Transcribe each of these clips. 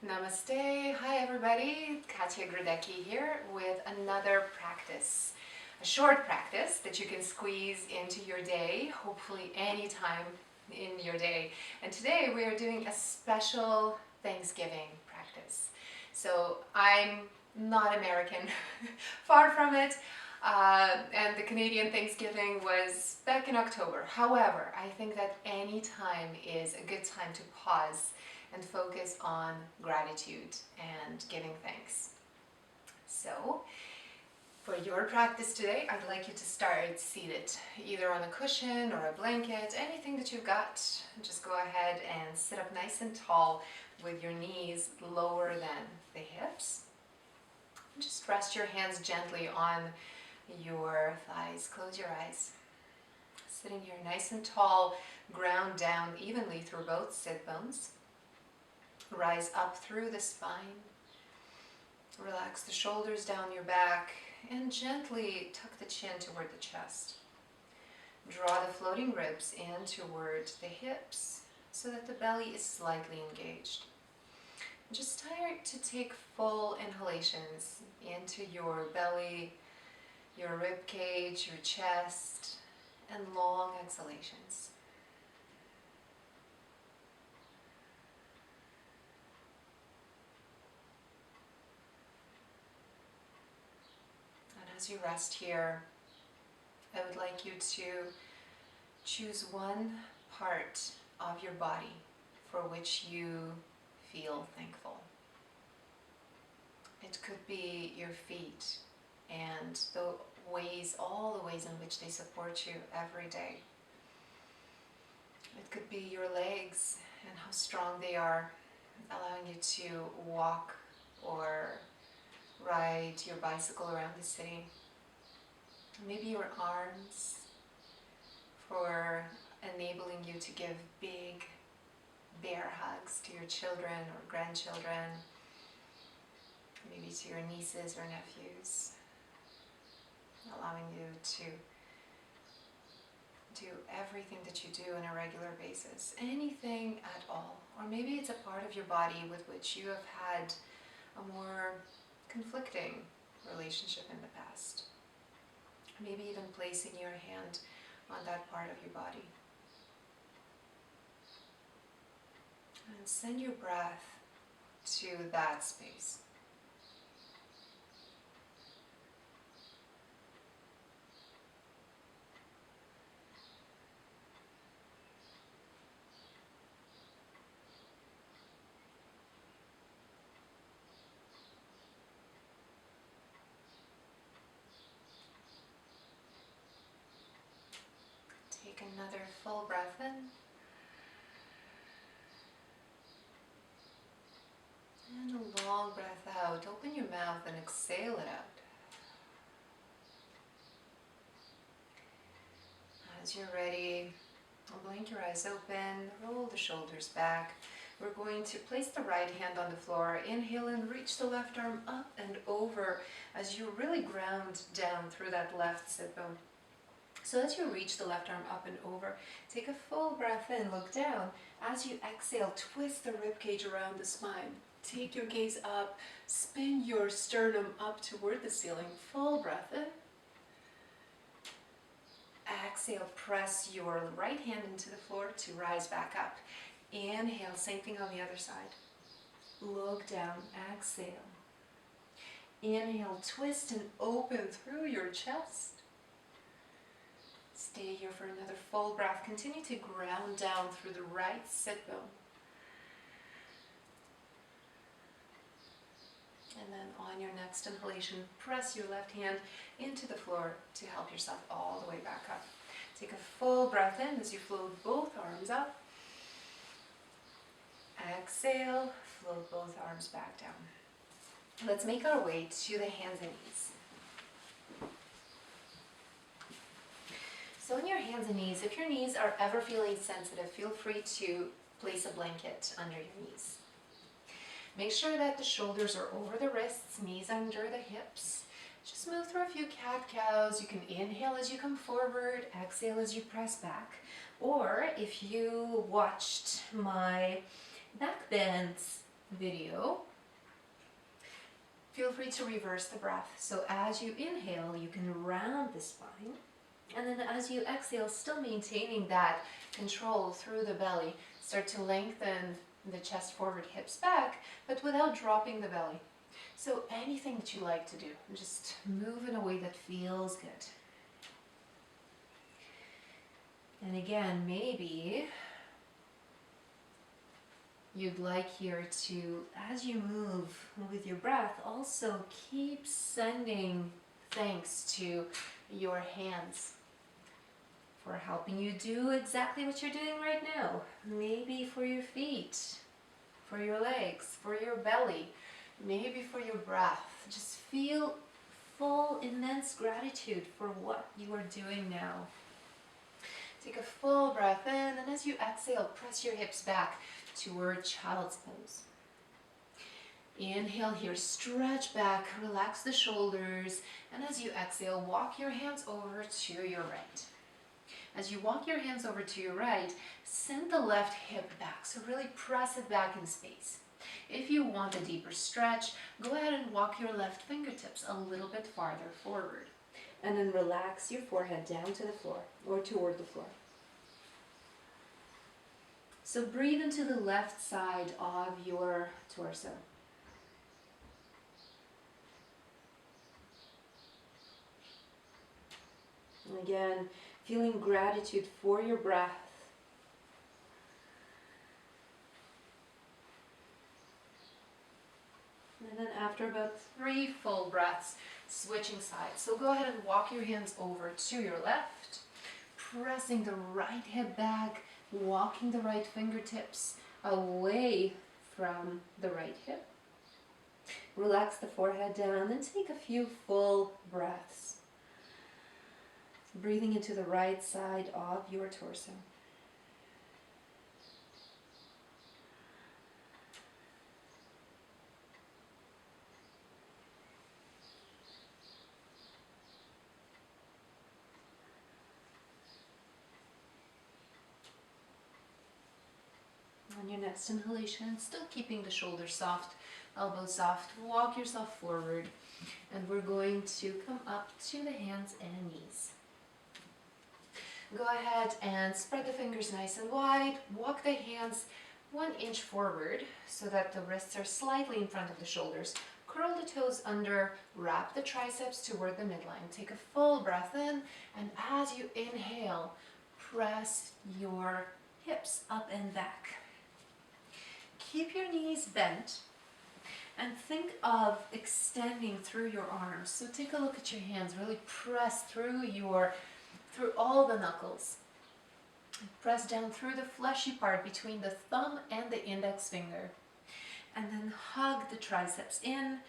Namaste. Hi everybody. Katya Grudecki here with another practice. A short practice that you can squeeze into your day, hopefully anytime in your day. And today we are doing a special Thanksgiving practice. So I'm not American, far from it. And the Canadian Thanksgiving was back in October. However, I think that any time is a good time to pause and focus on gratitude and giving thanks. So, for your practice today, I'd like you to start seated, either on a cushion or a blanket, anything that you've got. Just go ahead and sit up nice and tall with your knees lower than the hips. Just rest your hands gently on your thighs. Close your eyes. Sitting here nice and tall, ground down evenly through both sit bones. Rise up through the spine. Relax the shoulders down your back and gently tuck the chin toward the chest. Draw the floating ribs in toward the hips so that the belly is slightly engaged. Just start to take full inhalations into your belly, your rib cage, your chest, and long exhalations. As you rest here, I would like you to choose one part of your body for which you feel thankful. It could be your feet and all the ways in which they support you every day. It could be your legs and how strong they are, allowing you to walk or ride your bicycle around the city. Maybe your arms for enabling you to give big bear hugs to your children or grandchildren, maybe to your nieces or nephews, allowing you to do everything that you do on a regular basis, anything at all. Or maybe it's a part of your body with which you have had a more conflicting relationship in the past. Maybe even placing your hand on that part of your body. And send your breath to that space. Take another full breath in. And a long breath out. Open your mouth and exhale it out. As you're ready, blink your eyes open, roll the shoulders back. We're going to place the right hand on the floor. Inhale and reach the left arm up and over as you really ground down through that left sit bone. So as you reach the left arm up and over, take a full breath in, look down. As you exhale, twist the rib cage around the spine. Take your gaze up, spin your sternum up toward the ceiling. Full breath in. Exhale, press your right hand into the floor to rise back up. Inhale, same thing on the other side. Look down, exhale. Inhale, twist and open through your chest. Stay here for another full breath. Continue to ground down through the right sit bone. And then on your next inhalation, press your left hand into the floor to help yourself all the way back up. Take a full breath in as you float both arms up. Exhale, float both arms back down. Let's make our way to the hands and knees. So on your hands and knees, if your knees are ever feeling sensitive, feel free to place a blanket under your knees. Make sure that the shoulders are over the wrists, knees under the hips. Just move through a few cat-cows. You can inhale as you come forward, exhale as you press back. Or if you watched my back bends video, feel free to reverse the breath. So as you inhale, you can round the spine. And then as you exhale, still maintaining that control through the belly, start to lengthen the chest forward, hips back, but without dropping the belly. So anything that you like to do, just move in a way that feels good. And again, maybe you'd like here to, as you move with your breath, also keep sending thanks to your hands for helping you do exactly what you're doing right now. Maybe for your feet, for your legs, for your belly, maybe for your breath. Just feel full, immense gratitude for what you are doing now. Take a full breath in, and as you exhale, press your hips back toward child's pose. Inhale here, stretch back, relax the shoulders, and as you exhale, walk your hands over to your right. As you walk your hands over to your right, send the left hip back, so really press it back in space. If you want a deeper stretch, go ahead and walk your left fingertips a little bit farther forward. And then relax your forehead down to the floor, or toward the floor. So breathe into the left side of your torso. And again, feeling gratitude for your breath. And then after about 3 full breaths, switching sides. So go ahead and walk your hands over to your left, pressing the right hip back, walking the right fingertips away from the right hip. Relax the forehead down and take a few full breaths. Breathing into the right side of your torso. On your next inhalation, still keeping the shoulders soft, elbows soft, walk yourself forward, and we're going to come up to the hands and knees. Go ahead and spread the fingers nice and wide, walk the hands 1 inch forward so that the wrists are slightly in front of the shoulders. Curl the toes under, wrap the triceps toward the midline. Take a full breath in, and as you inhale, press your hips up and back. Keep your knees bent and think of extending through your arms. So take a look at your hands, really press through all the knuckles. Press down through the fleshy part between the thumb and the index finger. And then hug the triceps in.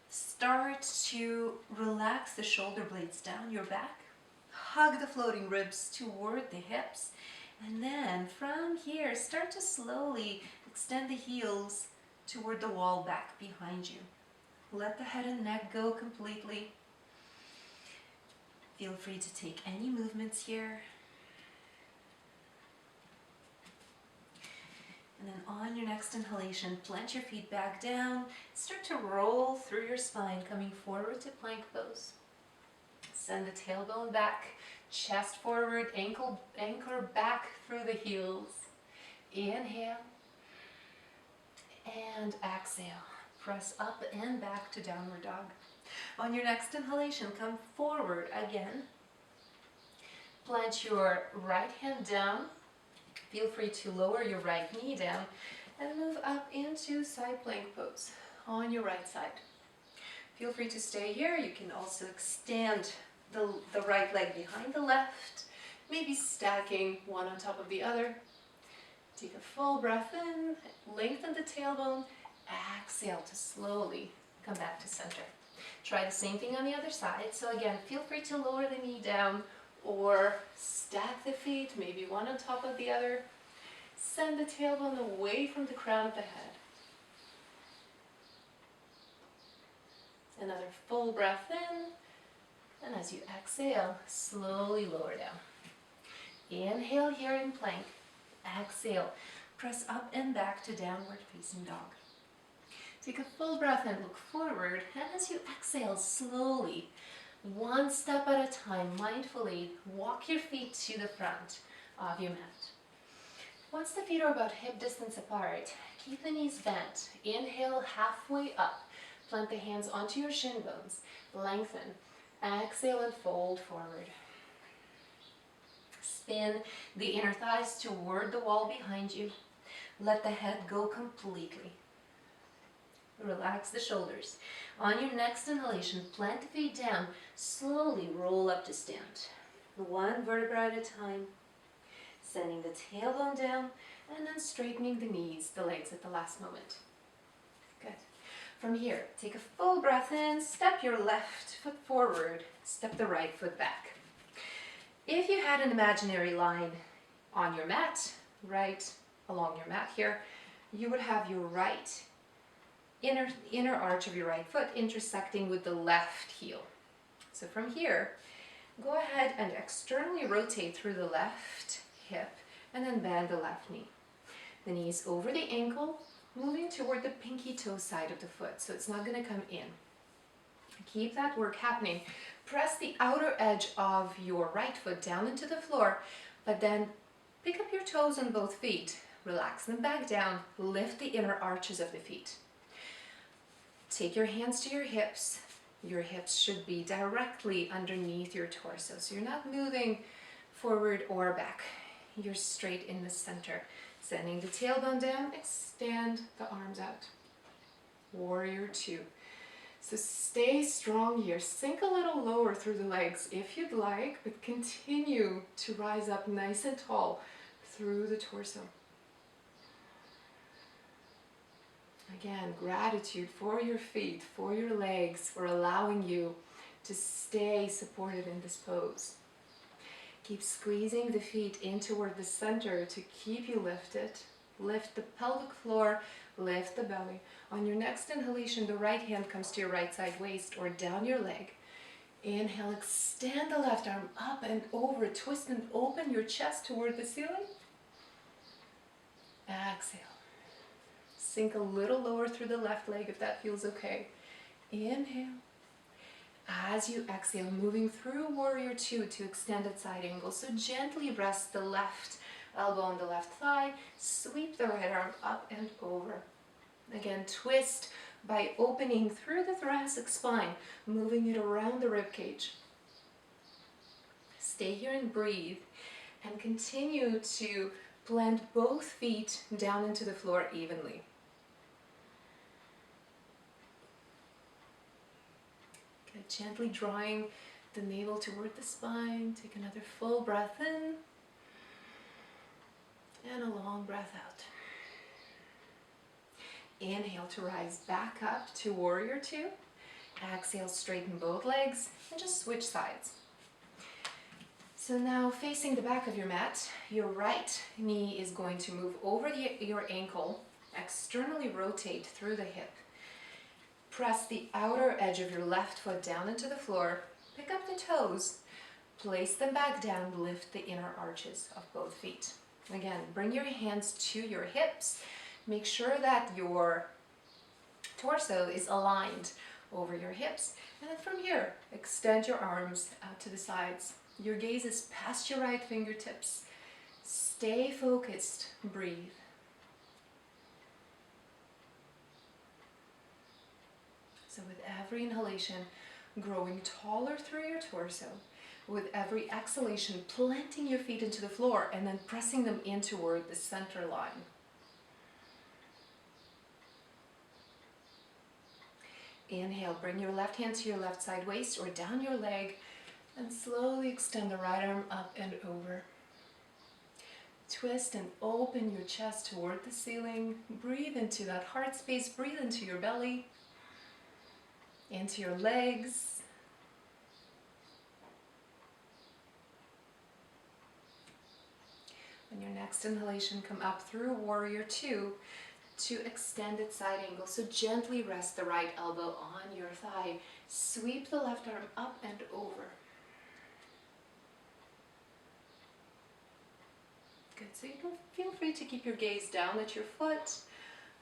Start to relax the shoulder blades down your back. Hug the floating ribs toward the hips. And then from here, start to slowly extend the heels toward the wall back behind you. Let the head and neck go completely. Feel free to take any movements here. And then on your next inhalation, plant your feet back down. Start to roll through your spine, coming forward to plank pose. Send the tailbone back, chest forward, anchor back through the heels. Inhale and exhale. Press up and back to downward dog. On your next inhalation, come forward again. Plant your right hand down. Feel free to lower your right knee down and move up into side plank pose on your right side. Feel free to stay here. You can also extend the right leg behind the left, maybe stacking one on top of the other. Take a full breath in, lengthen the tailbone, exhale to slowly come back to center. Try the same thing on the other side. So again, feel free to lower the knee down or stack the feet, maybe one on top of the other. Send the tailbone away from the crown of the head. Another full breath in, and as you exhale, slowly lower down. Inhale here in plank. Exhale, press up and back to downward facing dog. Take a full breath and look forward, and as you exhale slowly, one step at a time, mindfully, walk your feet to the front of your mat. Once the feet are about hip distance apart, keep the knees bent. Inhale halfway up, plant the hands onto your shin bones, lengthen. Exhale and fold forward. Spin the inner thighs toward the wall behind you. Let the head go completely. Relax the shoulders. On your next inhalation, plant the feet down. Slowly roll up to stand. One vertebra at a time. Sending the tailbone down and then straightening the knees, the legs at the last moment. Good. From here, take a full breath in, step your left foot forward, step the right foot back. If you had an imaginary line on your mat, right along your mat here, you would have your right inner arch of your right foot intersecting with the left heel. So from here, go ahead and externally rotate through the left hip and then bend the left knee. The knees over the ankle, moving toward the pinky toe side of the foot, so it's not going to come in. Keep that work happening. Press the outer edge of your right foot down into the floor, but then pick up your toes on both feet, relax them back down, lift the inner arches of the feet. Take your hands to your hips. Your hips should be directly underneath your torso, so you're not moving forward or back. You're straight in the center. Sending the tailbone down, extend the arms out. Warrior two. So stay strong here. Sink a little lower through the legs if you'd like, but continue to rise up nice and tall through the torso. Again, gratitude for your feet, for your legs, for allowing you to stay supported in this pose. Keep squeezing the feet in toward the center to keep you lifted. Lift the pelvic floor, lift the belly. On your next inhalation, the right hand comes to your right side waist or down your leg. Inhale, extend the left arm up and over. Twist and open your chest toward the ceiling. Exhale. Sink a little lower through the left leg if that feels okay. Inhale. As you exhale, moving through warrior two to extended side angle. So gently rest the left elbow on the left thigh. Sweep the right arm up and over. Again, twist by opening through the thoracic spine, moving it around the rib cage. Stay here and breathe, and continue to plant both feet down into the floor evenly. Good. Gently drawing the navel toward the spine. Take another full breath in, and a long breath out. Inhale to rise back up to warrior two. Exhale, straighten both legs and just switch sides. So now facing the back of your mat, your right knee is going to move over your ankle, externally rotate through the hip. Press the outer edge of your left foot down into the floor, pick up the toes, place them back down, lift the inner arches of both feet. Again, bring your hands to your hips. Make sure that your torso is aligned over your hips. And then from here, extend your arms out to the sides. Your gaze is past your right fingertips. Stay focused. Breathe. So with every inhalation, growing taller through your torso. With every exhalation, planting your feet into the floor and then pressing them in toward the center line. Inhale, bring your left hand to your left side waist or down your leg and slowly extend the right arm up and over. Twist and open your chest toward the ceiling. Breathe into that heart space. Breathe into your belly, into your legs. On your next inhalation, come up through warrior two to extended side angle. So gently rest the right elbow on your thigh. Sweep the left arm up and over. Good, so you can feel free to keep your gaze down at your foot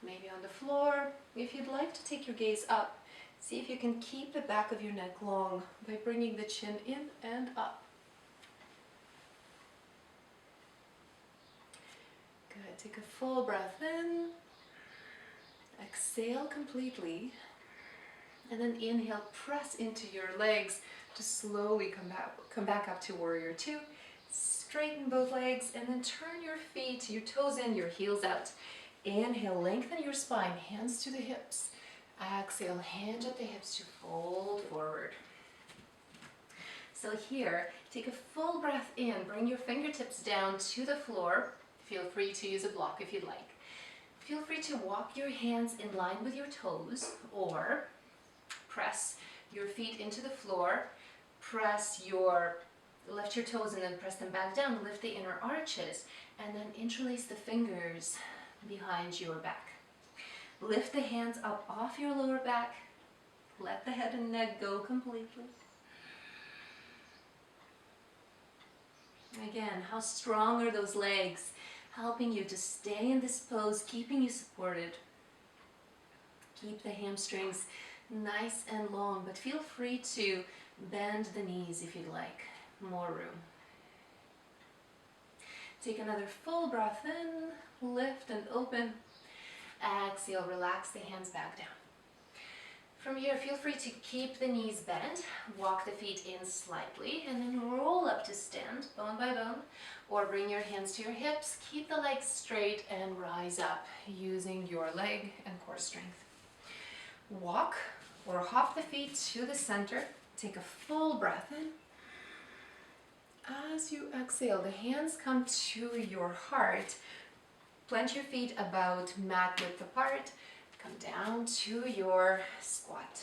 maybe on the floor. If you'd like to take your gaze up, see if you can keep the back of your neck long by bringing the chin in and up. Good. Take a full breath in. Exhale completely. And then inhale, press into your legs to slowly come back up to warrior two. Straighten both legs and then turn your feet, your toes in, your heels out. Inhale, lengthen your spine, hands to the hips. Exhale, hands at the hips to fold forward. So here, take a full breath in, bring your fingertips down to the floor. Feel free to use a block if you'd like. Feel free to walk your hands in line with your toes or press your feet into the floor. Lift your toes and then press them back down. Lift the inner arches and then interlace the fingers behind your back. Lift the hands up off your lower back. Let the head and neck go completely. Again, how strong are those legs, helping you to stay in this pose, keeping you supported. Keep the hamstrings nice and long, but feel free to bend the knees if you'd like. More room. Take another full breath in, lift and open. Exhale, relax the hands back down. From here, feel free to keep the knees bent, walk the feet in slightly, and then roll up to stand, bone by bone, or bring your hands to your hips, keep the legs straight, and rise up using your leg and core strength. Walk or hop the feet to the center, take a full breath in. As you exhale, the hands come to your heart, plant your feet about mat width apart, come down to your squat,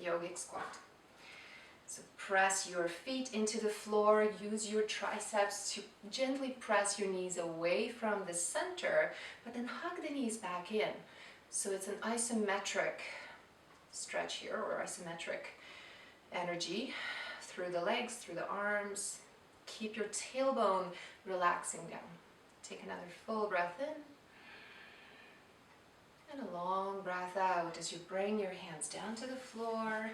yogic squat. So press your feet into the floor, use your triceps to gently press your knees away from the center, but then hug the knees back in. So it's an isometric stretch here, or isometric energy through the legs, through the arms. Keep your tailbone relaxing down. Take another full breath in. And a long breath out as you bring your hands down to the floor.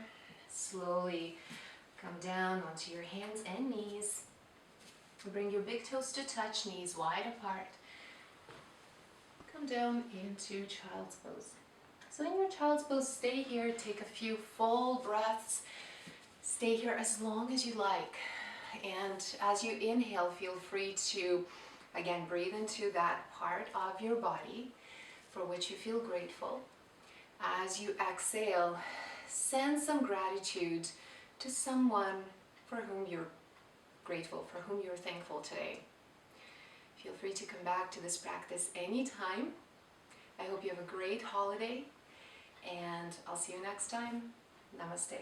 Slowly come down onto your hands and knees. Bring your big toes to touch, knees wide apart. Come down into child's pose. So in your child's pose, stay here, take a few full breaths. Stay here as long as you like. And as you inhale, feel free to, again, breathe into that part of your body for which you feel grateful. As you exhale, send some gratitude to someone for whom you're grateful, for whom you're thankful today. Feel free to come back to this practice anytime. I hope you have a great holiday, and I'll see you next time. Namaste.